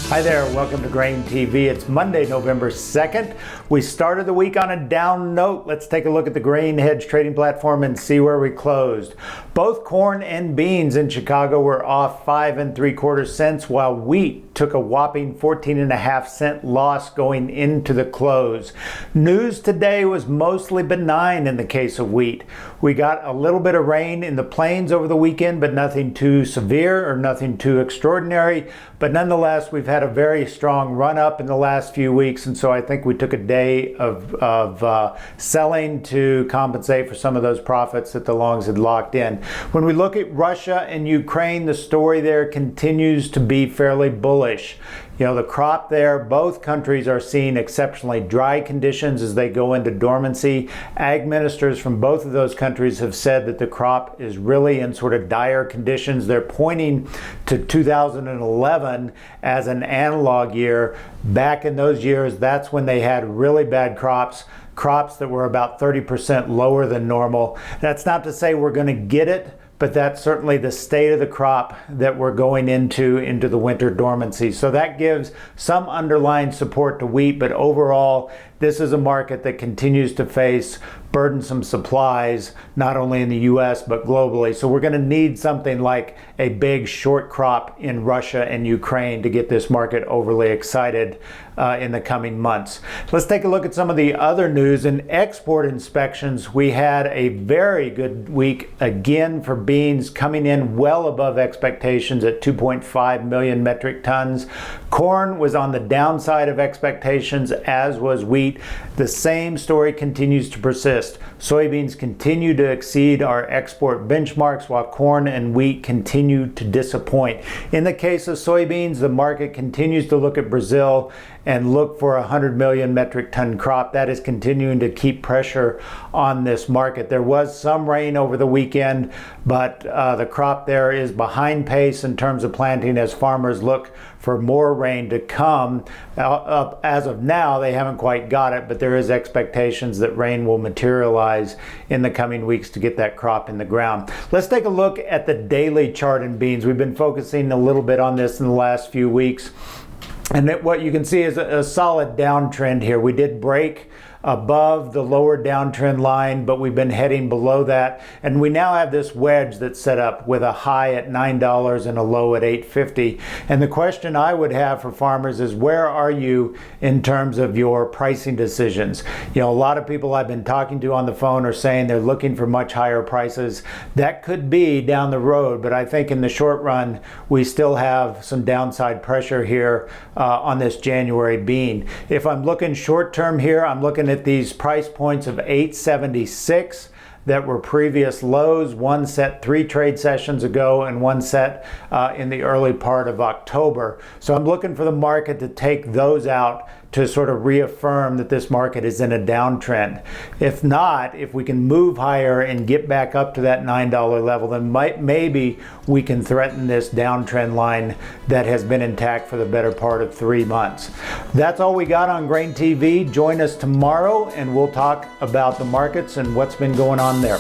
Hi there, welcome to GrainTV. It's Monday, November 2nd. We started the week on a down note. Let's take a look at the grain hedge trading platform and see where we closed. Both corn and beans in Chicago were off 5 3/4 cents, while wheat took a whopping 14.5 cent loss going into the close. News today was mostly benign in the case of wheat. We got a little bit of rain in the plains over the weekend, but nothing too severe or nothing too extraordinary. But nonetheless, we've had a very strong run up in the last few weeks, and so I think we took a day of selling to compensate for some of those profits that the longs had locked in. When we look at Russia and Ukraine, the story there continues to be fairly bullish. You know, the crop there, both countries are seeing exceptionally dry conditions as they go into dormancy. Ag ministers from both of those countries have said that the crop is really in sort of dire conditions. They're pointing to 2011 as an analog year. Back in those years, that's when they had really bad crops that were about 30% lower than normal. That's not to say we're going to get it, but that's certainly the state of the crop that we're going into the winter dormancy. So that gives some underlying support to wheat, but overall, this is a market that continues to face burdensome supplies, not only in the US, but globally. So we're gonna need something like a big short crop in Russia and Ukraine to get this market overly excited in the coming months. Let's take a look at some of the other news. In export inspections, we had a very good week again for beans, coming in well above expectations at 2.5 million metric tons. Corn was on the downside of expectations, as was wheat. The same story continues to persist. Soybeans continue to exceed our export benchmarks, while corn and wheat continue to disappoint. In the case of soybeans, the market continues to look at Brazil and look for a 100 million metric ton crop. That is continuing to keep pressure on this market. There was some rain over the weekend, but the crop there is behind pace in terms of planting as farmers look for more rain to come. As of now, they haven't quite got it, but there is expectations that rain will materialize in the coming weeks to get that crop in the ground. Let's take a look at the daily chart in beans. We've been focusing a little bit on this in the last few weeks. And what you can see is a solid downtrend here. We did break above the lower downtrend line, but we've been heading below that. And we now have this wedge that's set up with a high at $9 and a low at $8.50. And the question I would have for farmers is, where are you in terms of your pricing decisions? You know, a lot of people I've been talking to on the phone are saying they're looking for much higher prices. That could be down the road, but I think in the short run, we still have some downside pressure here on this January bean. If I'm looking short term here, I'm looking at these price points of $8.76 that were previous lows, one set 3 trade sessions ago and one set in the early part of October. So I'm looking for the market to take those out to sort of reaffirm that this market is in a downtrend. If not, if we can move higher and get back up to that $9 level, then maybe we can threaten this downtrend line that has been intact for the better part of 3 months. That's all we got on GrainTV. Join us tomorrow and we'll talk about the markets and what's been going on there.